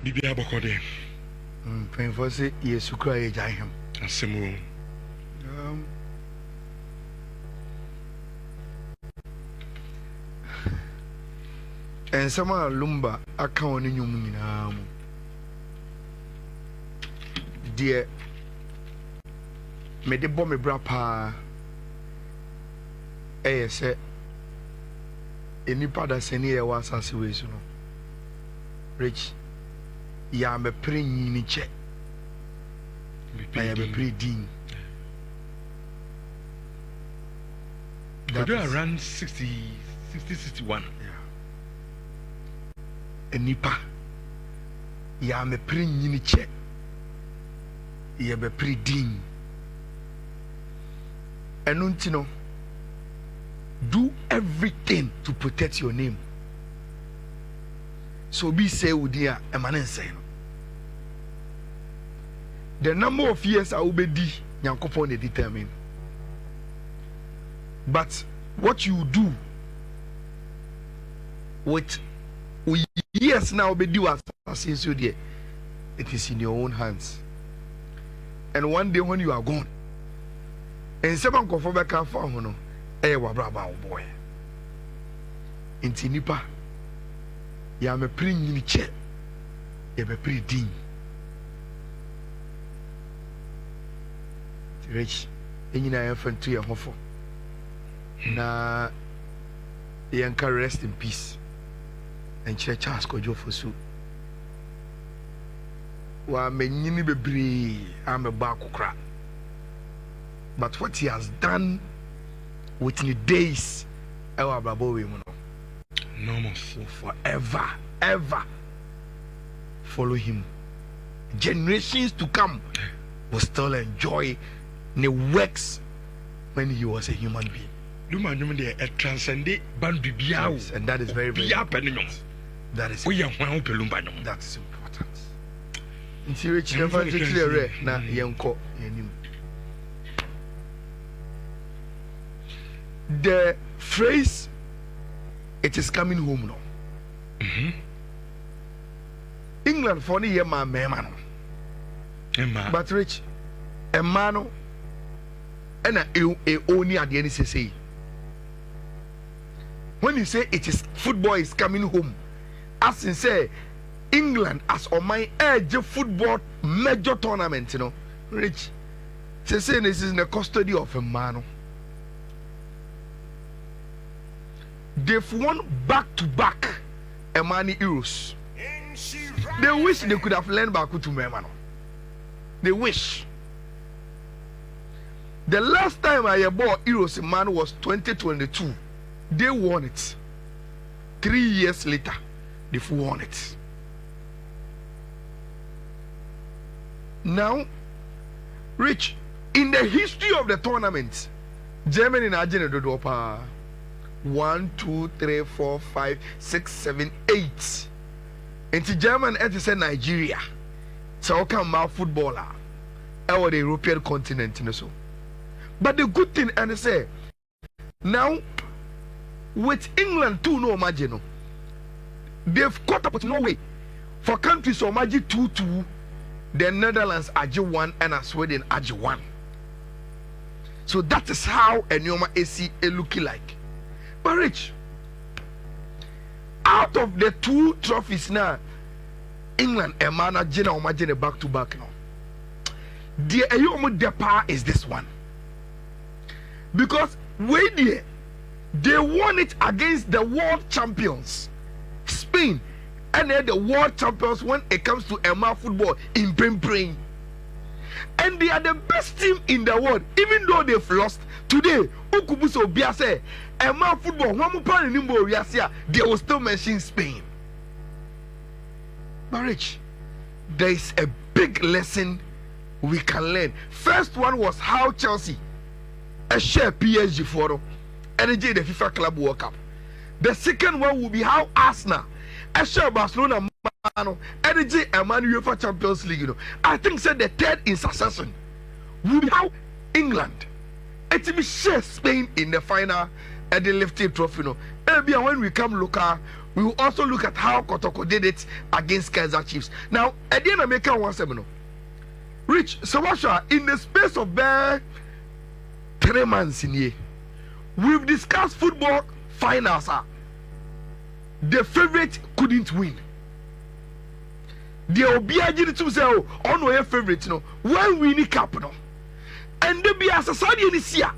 bibia bokode. Pen for say Yesu kra ye jai him. Asemu. And some lumba account in you. Dear, me de bomb me brapa. Say, any part that send here was as you know. Rich, ya me pre ni che. I am a pre ding. That is around 61. Nipa ya me pre nyini che ya be pre din enu ntino do everything to protect your name, so be say udia emane say no the number of years I will be nyankopon dey determine, but what you do with years now be do as you there, it is in your own hands. And one day when you are gone, and someone come for back and found no, wa braba boy. Inti nipa, ya me pre nyini che, ya be pre din. Rich, enyina ya fan to ya hofo. Na yanka rest in peace. And church has go for so. Wa menyini bebre am a back crack. But what he has done within the days, our brabo we no more forever, ever follow him. Generations to come will still enjoy the works when he was a human being. Yes, and that is very, very important. That is important. That's important. The phrase "it is coming home" now. England for the year man, but Rich, a man, and a only at the end say. When you say it is football is coming home, as in say England as on my edge football major tournament, you know, Rich, say this is in the custody of a man. They've won back to back a money Euros. They wish they could have learned back to Memano. They wish. The last time I bought Euros man was 2022. They won it. 3 years later, they've won it. Now, Rich, in the history of the tournament, Germany and Argentina do 1, 2, 3, 4, 5, 6, 7, 8. Into German, it say Nigeria. So come out footballer, our the European continent, so. But the good thing, and I say, now. With England too, no imagine. They've caught up with Norway. For countries so magic 2-2, the Netherlands are 1 and Sweden are 1. So that is how a Nyoma AC looking like. But Rich, out of the 2 trophies now, England and Managina or Magina back to back now. The Ayomo Depa is this one. Because wait there. They won it against the world champions, Spain, and they're the world champions when it comes to Emma football in Brain. And they are the best team in the world, even though they've lost today. Ukubuso Biase, Emma football, they will still mention Spain. But Rich, there is a big lesson we can learn. First one was how Chelsea share PSG for energy the FIFA Club World Cup. The second one will be how Arsenal share Barcelona energy and Man UEFA Champions League. You know, I think said the third in succession will be how England it will share Spain in the final at the lifted trophy. You know, maybe when we come local, we will also look at how Kotoko did it against Kaizer Chiefs. Now, at the end of America 1-7, Rich, so in the space of 3 months in here, we've discussed football finals. The favorite couldn't win. The Obiagiri to say, oh, no, your favorite, no, when we need cap, no, and there be a society in this year.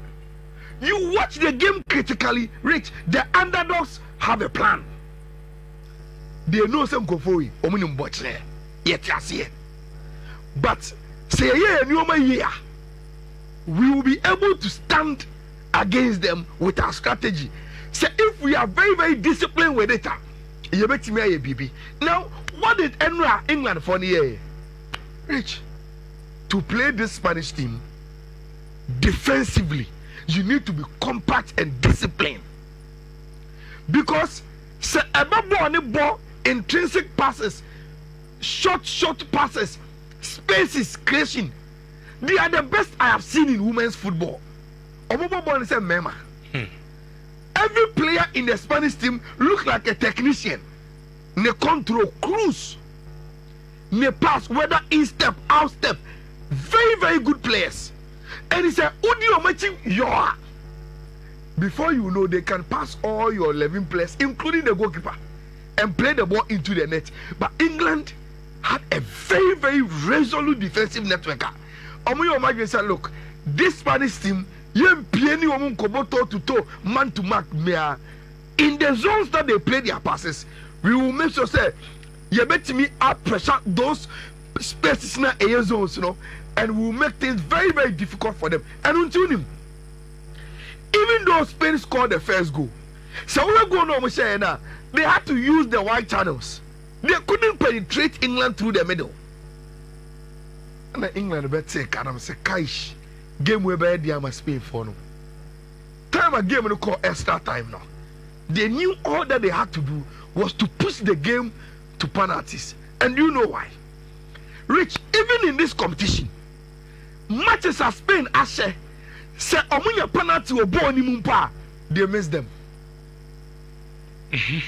You watch the game critically, Rich. The underdogs have a plan. They know some go for it. Ominum watch there. Yet yes, but say year, we will be able to stand against them with our strategy. So if we are very, very disciplined with it, you bet me a BB. Now, what did England for the year? Rich, to play this Spanish team defensively, you need to be compact and disciplined. Because say ball, intrinsic passes, short passes, spaces creation, they are the best I have seen in women's football. Every player in the Spanish team look like a technician. They control cruise, they pass, whether in step, out step. Very, very good players. And he said, before you know, they can pass all your 11 players, including the goalkeeper, and play the ball into the net. But England had a very, very resolute defensive network. Omo said, look, this Spanish team, man to man, in the zones that they play their passes, we will make sure say, you bet me up pressure those spaces in the zones, you know, and we will make things very, very difficult for them. And until him, even though Spain scored the first goal, so we're going on with saying now, they had to use the wide channels. They couldn't penetrate England through the middle. And England better say, "Kadam say, Kaish, game we better deal with Spain for no time a game we call extra time now." They knew all that they had to do was to push the game to penalties, and you know why? Rich, even in this competition, matches as Spain Ashe say omunya penalty or ball ni mumpa, they miss them.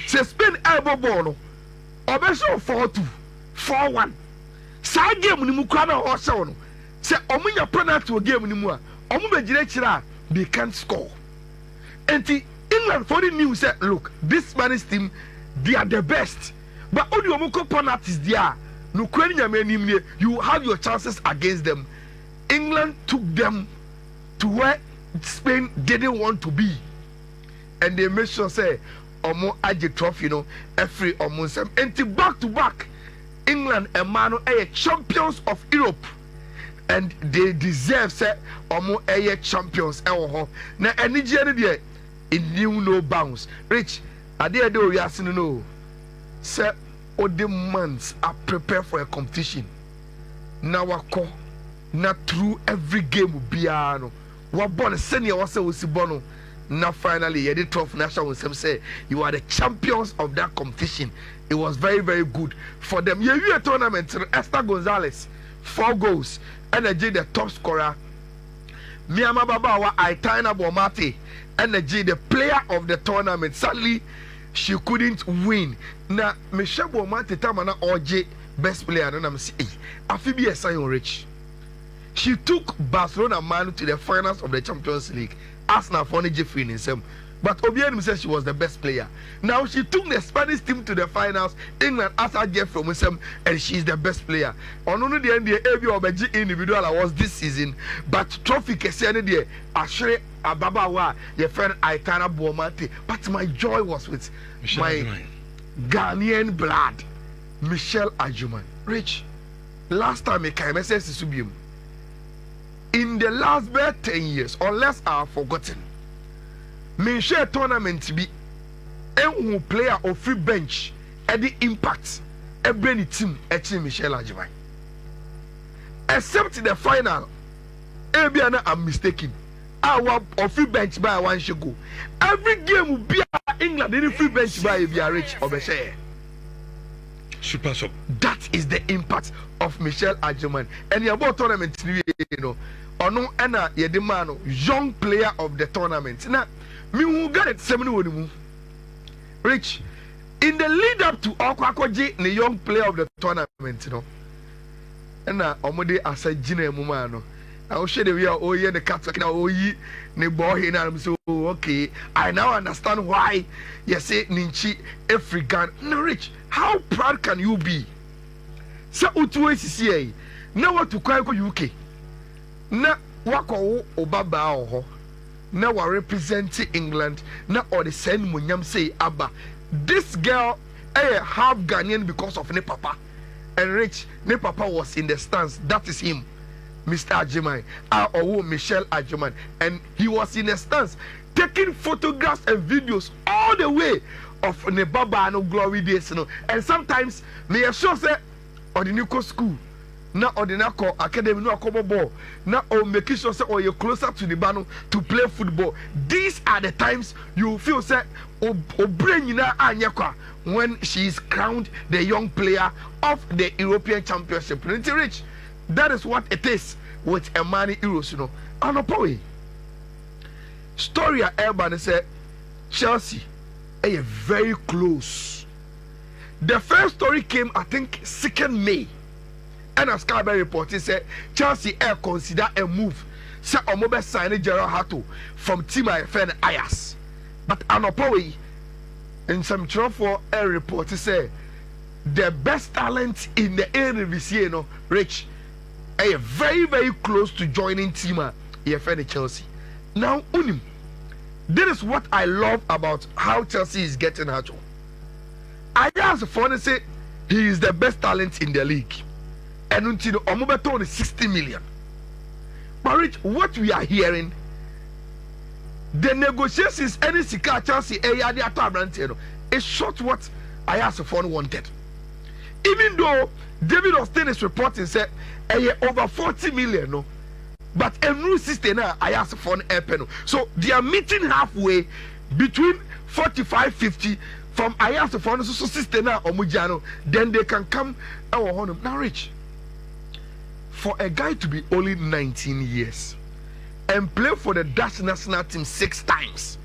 Say Spain elbow ball no, obesho 4-2, 4-1. Sa game ni mu kwa na ho se no. Say omunya penalty or game ni mu a, omu be gire kira, they can't score. And England for the news said, look, this Spanish team, they are the best. But only omoko penalties there. No, you have your chances against them. England took them to where Spain didn't want to be, and they made sure say omo aje trophy, you know, every almost and back to back. England and Manu are champions of Europe, and they deserve say omo are champions. Now any journey in new no bounds. Rich, I dare do we ask no. Say all the months are prepared for a competition. Now I call. Not through every game biano. What born senior was bono. Now finally, you did 12 national say you are the champions of that competition. It was very, very good for them. You tournament, Esther Gonzalez, 4 goals, energy the top scorer. Miyama Babawa Aitana Bomate, energy the player of the tournament. Sadly, she couldn't win. Now Michelle Bomate Tamana OJ best player, and I'm saying, Afibi Esayon Rich. She took Barcelona man to the finals of the Champions League. Arsenal for Jeffrey in himself. But Obianim said she was the best player. Now she took the Spanish team to the finals. England asked her Jeff from himself, and she's the best player. On only the end, the AV of individual was this season. But trophy Kessiani there, Ashre Ababawa, your friend Aitana Bomate. But my joy was with my Ghanaian blood, Michelle Ajuman. Rich, last time I came, I said Subium. In the last 10 years, unless I have forgotten, me share tournament to be a player of free bench at the impact every team at Michelle Ajimai. Except the final, Abiana I'm mistaken. Our free bench by one should go. Every game will be England in free bench by a rich or share. Super sub. That is the impact of Michelle Ajuman. And your tournament, you know. Ono ena yedimano young player of the tournament. Now, me who got it 7 Rich, in the lead up to Okwakoji, the young player of the tournament, you know. And Omode asa Jine Mumano. I will share the way oh yeah the cat now oh ye ne boy and I'm so okay. I now understand why you say Ninchi African. No Rich, how proud can you be? Sa utuwe CCA. Na watu kwa UK. Na wako obaba oho. Na wa represent England. Na or the send munyam say Abba. This girl half Ghanaian because of ne papa. And Rich, ne papa was in the stands. That is him. Mr. Ajiman, or Michelle Ajiman, and he was in a stance taking photographs and videos all the way of Nebaba and Glory Days, you know. And sometimes they are sure say or the Nico school, not or the Nako Academy, no ball, not or making sure say or you're closer to the bano to play football. These are the times you feel say when she is crowned the young player of the European Championship. Rich. That is what it is with a money Euros, you know. Anopoe. Story at Urban said Chelsea are very close. The first story came, I think, 2nd May. And as Skyber reported, said Chelsea air consider a move. Say Omobe signed Gerald Hato from Team IFN Ayala'S. But Anopoe, in some trouble, air reported say the best talent in the Eredivisie, you know, Rich. Very, very close to joining team EFN Chelsea. Now, Unim, this is what I love about how Chelsea is getting Hato. Ayala'S for say he is the best talent in the league. And until Omobeto is 60 million. But Rich, what we are hearing, the negotiations any Sika Chelsea is short what Ayala'S for wanted. Even though David Austin is reporting said over 40 million, no, but a new system now Ayala'S for an so they are meeting halfway between 45-50 from Ayala'S for an system now Omujano, then they can come now. Rich, for a guy to be only 19 years and play for the Dutch national team 6 times,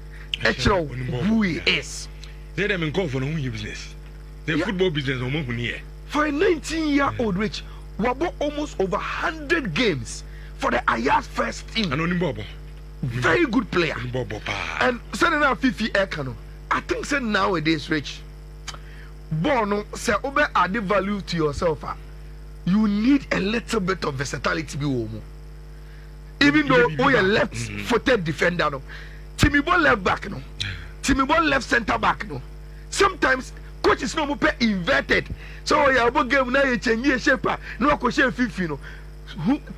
actually who he is. They them in call for no business. The football business no more here. For a 19-year-old Rich, wabo almost over 100 games for the Ayala'S first team. Very good player. And sending out Fifi Ekano. I think say nowadays, Rich, Bono say obe add value to yourself. You need a little bit of versatility be woman. Even though we are left-footed defender, no, Timibo left back, no, Timibo left centre back, no. Sometimes coach is no more inverted. So you have game now you change shape. No coach Fifi, no.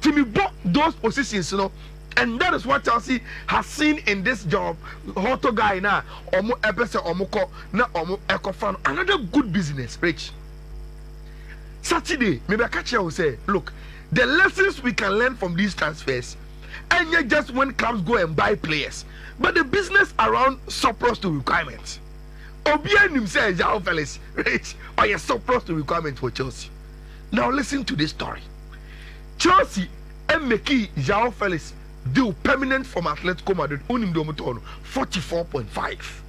Timibo those positions, you know. And that is what Chelsea has seen in this job. Hato guy now, Omo Ebese Omoko, na Omo Ekofan. Another good business, Rich. Saturday, maybe I catch you will say, look, the lessons we can learn from these transfers, and not just when clubs go and buy players, but the business around surplus to requirements. Obian himself, João Felix, Rich, or a surplus to requirement for Chelsea. Now listen to this story. Chelsea and Meki João Felix deal permanent from Atletico Madrid unim domotono 44.5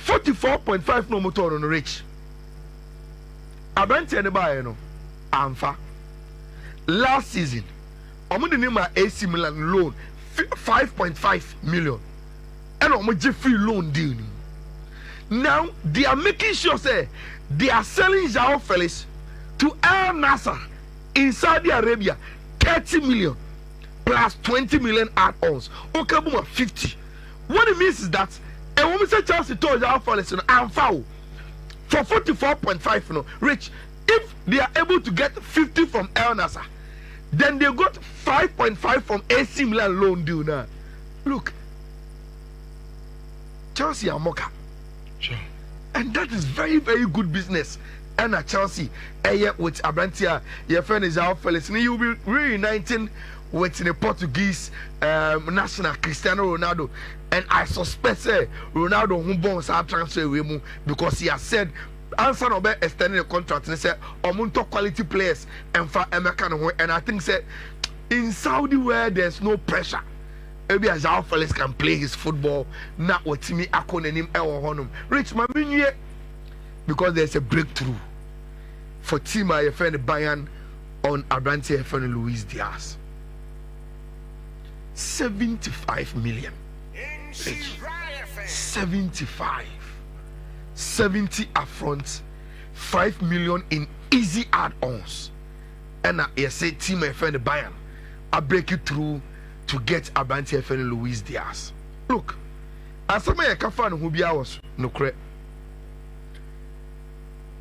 44.5 no motono no Rich abante ne ba no amfa last season omo de name AC Milan loan 5.5 million and omo je free loan deal now they are making sure say they are selling João Felix to Al Nassr in Saudi Arabia 30 million plus 20 million add-ons. Okay, boom, 50. What it means is that a woman said Chelsea told João Felix, I'm foul for 44.5. No, Rich. If they are able to get 50 from Al Nassr, then they got 5.5 from AC Milan loan deal now. Look, Chelsea are mocha. Sure. And that is very, very good business. And at Chelsea, with Abrantia, your friend is João Felix, and you'll be reuniting with the Portuguese national Cristiano Ronaldo, and I suspect Ronaldo who bonds our transfer away because he has said answer no be extending the contract and said omunto quality players and for American and I think said in Saudi where there's no pressure maybe Ayala'S Felix can play his football. Not what Timmy Akonenim Ewo Honum. Rich Maminye, because there's a breakthrough for team I friend Bayern on Abrante friend Luis Diaz. 75 million. 75. 70 upfront, 5 million in easy add-ons. And I say team my friend Bayern, I break it through to get Abrante friend Luis Diaz. Look, as some of your fan who be ours, no credit.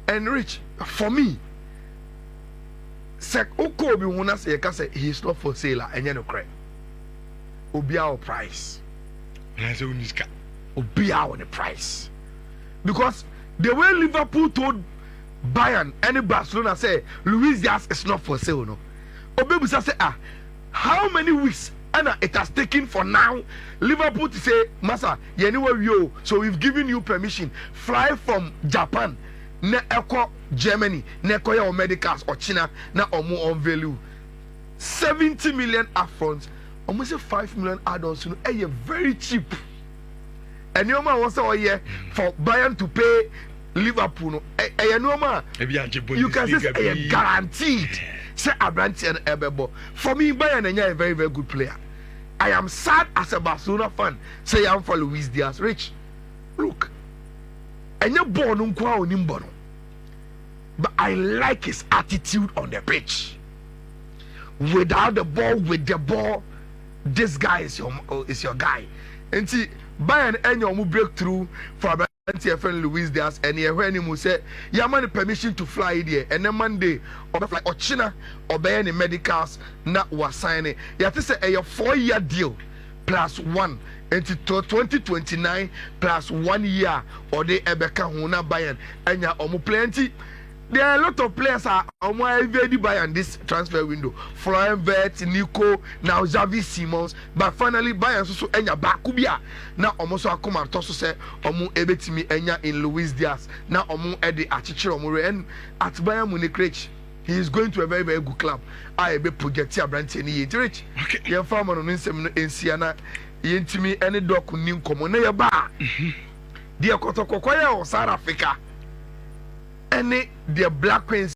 And Rich, for me, Sek Oko be wanna say he's not for sale and you know credit. Obi our price. And I say Obi our the price. Because the way Liverpool told Bayern and Barcelona say Luis Diaz is not for sale, no. Obi say how many weeks and it has taken for now Liverpool to say, Massa, you know where you, so we've given you permission. Fly from Japan, ne eko Germany, ne eko your medicals or China, na omo on value. 70 million upfront, almost 5 million add-ons, you know, very cheap. And you know what for Bayern to pay Liverpool, no, you can say guaranteed. Say Abrante and Ebebo. For me, Bayern is a very, very good player. I am sad as a Barcelona fan. Say I'm for Luis Diaz. Rich, look, and you're born on but I like his attitude on the pitch. Without the ball, with the ball, this guy is your guy. And see, Bayern and your breakthrough for Abrante friend Luis Diaz, and you hear him say, "You have permission to fly there." And then Monday, or fly or China or Bayern medicals not was signing. You have to say a 4-year deal plus one into 2029 plus 1 year or they Ebeka Huna Bayern and ya omu plenty. There are a lot of players are already Bayern this transfer window. Florian Wirtz, Nico, now Xavi Simons, but finally Bayern so enya bakubia. Now almost a come and toss say omu ebetimi enya in Luis Diaz. Now omu edi achichiro omu and at Bayern Munich. He is going to a very, very good club. I be project Abrante ni rich. Okay. Your farmer on in Siena, yintimi any dog who knew common near bar. Dear Kotokoya or South Africa. Any the Black Queens